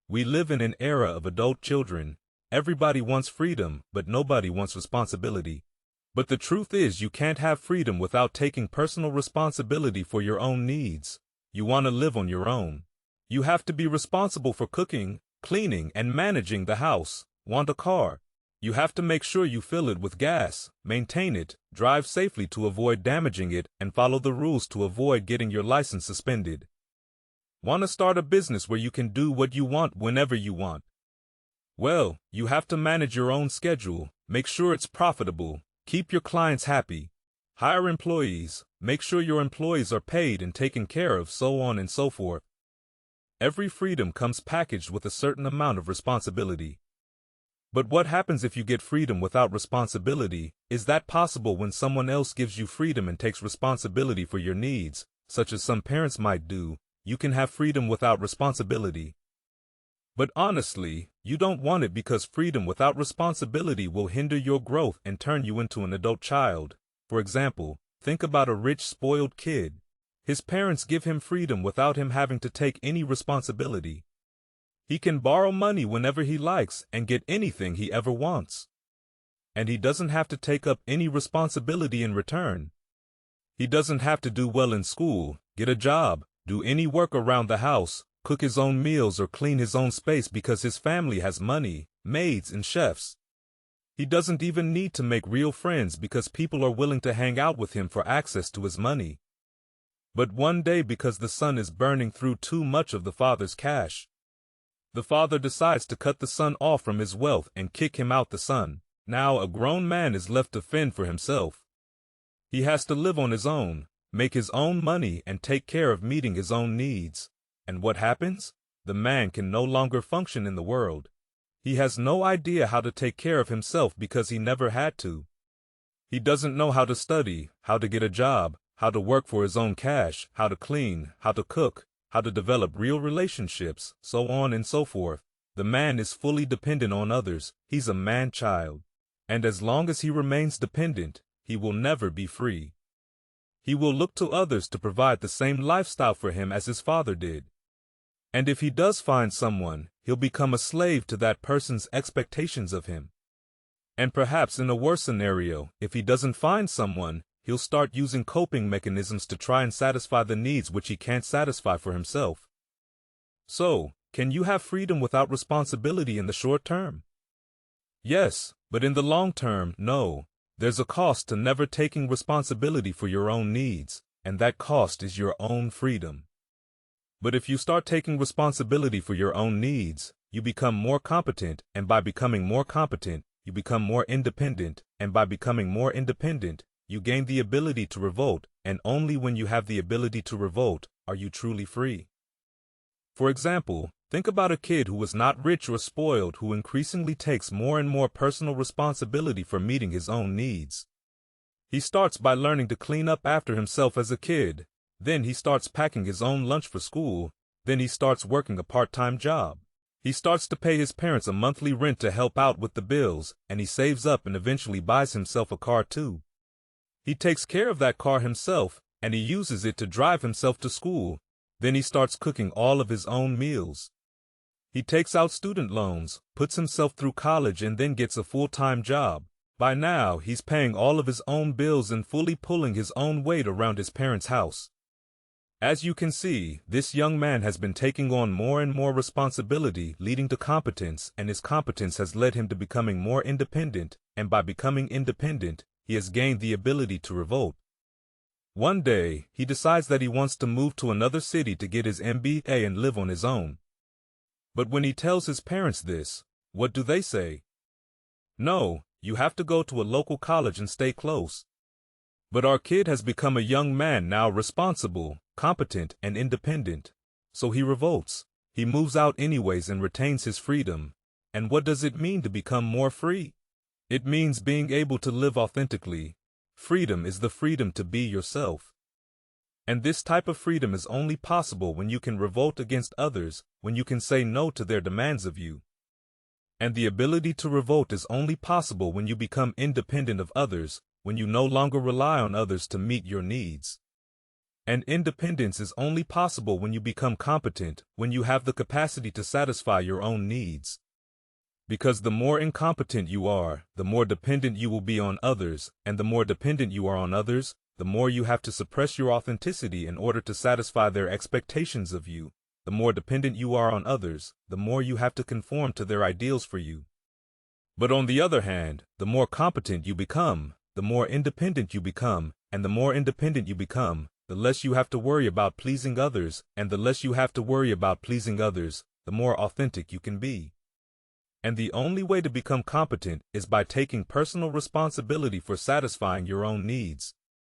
We live in an era of adult children. Everybody wants freedom, but nobody wants responsibility. But the truth is, you can't have freedom without taking personal responsibility for your own needs. You want to live on your own. You have to be responsible for cooking, cleaning, and managing the house. Want a car? You have to make sure you fill it with gas, maintain it, drive safely to avoid damaging it, and follow the rules to avoid getting your license suspended. Want to start a business where you can do what you want whenever you want? Well, you have to manage your own schedule, make sure it's profitable, keep your clients happy, hire employees, make sure your employees are paid and taken care of, so on and so forth. Every freedom comes packaged with a certain amount of responsibility. But what happens if you get freedom without responsibility? Is that possible when someone else gives you freedom and takes responsibility for your needs, such as some parents might do? You can have freedom without responsibility. But honestly, you don't want it, because freedom without responsibility will hinder your growth and turn you into an adult child. For example, think about a rich, spoiled kid. His parents give him freedom without him having to take any responsibility. He can borrow money whenever he likes and get anything he ever wants. And he doesn't have to take up any responsibility in return. He doesn't have to do well in school, get a job, do any work around the house, cook his own meals, or clean his own space because his family has money, maids, and chefs. He doesn't even need to make real friends because people are willing to hang out with him for access to his money. But one day, because the son is burning through too much of the father's cash, the father decides to cut the son off from his wealth and kick him out. The son, now a grown man, is left to fend for himself. He has to live on his own, make his own money, and take care of meeting his own needs. And what happens? The man can no longer function in the world. He has no idea how to take care of himself because he never had to. He doesn't know how to study, how to get a job, how to work for his own cash, how to clean, how to cook, how to develop real relationships, so on and so forth. The man is fully dependent on others. He's a man-child. And as long as he remains dependent, he will never be free. He will look to others to provide the same lifestyle for him as his father did. And if he does find someone, he'll become a slave to that person's expectations of him. And perhaps in a worse scenario, if he doesn't find someone, he'll start using coping mechanisms to try and satisfy the needs which he can't satisfy for himself. So, can you have freedom without responsibility in the short term? Yes, but in the long term, no. There's a cost to never taking responsibility for your own needs, and that cost is your own freedom. But if you start taking responsibility for your own needs, you become more competent, and by becoming more competent, you become more independent, and by becoming more independent, you gain the ability to revolt, and only when you have the ability to revolt are you truly free. For example, think about a kid who is not rich or spoiled, who increasingly takes more and more personal responsibility for meeting his own needs. He starts by learning to clean up after himself as a kid. Then he starts packing his own lunch for school. Then he starts working a part-time job. He starts to pay his parents a monthly rent to help out with the bills, and he saves up and eventually buys himself a car too. He takes care of that car himself, and he uses it to drive himself to school. Then he starts cooking all of his own meals. He takes out student loans, puts himself through college, and then gets a full-time job. By now, he's paying all of his own bills and fully pulling his own weight around his parents' house. As you can see, this young man has been taking on more and more responsibility, leading to competence, and his competence has led him to becoming more independent, and by becoming independent, he has gained the ability to revolt. One day, he decides that he wants to move to another city to get his MBA and live on his own. But when he tells his parents this, what do they say? No, you have to go to a local college and stay close. But our kid has become a young man now, responsible, competent, and independent. So he revolts. He moves out anyways and retains his freedom. And what does it mean to become more free? It means being able to live authentically. Freedom is the freedom to be yourself. And this type of freedom is only possible when you can revolt against others, when you can say no to their demands of you. And the ability to revolt is only possible when you become independent of others, when you no longer rely on others to meet your needs. And independence is only possible when you become competent, when you have the capacity to satisfy your own needs. Because the more incompetent you are, the more dependent you will be on others, and the more dependent you are on others, the more you have to suppress your authenticity in order to satisfy their expectations of you. The more dependent you are on others, the more you have to conform to their ideals for you. But on the other hand, the more competent you become, the more independent you become, and the more independent you become, the less you have to worry about pleasing others, and the less you have to worry about pleasing others, the more authentic you can be. And the only way to become competent is by taking personal responsibility for satisfying your own needs.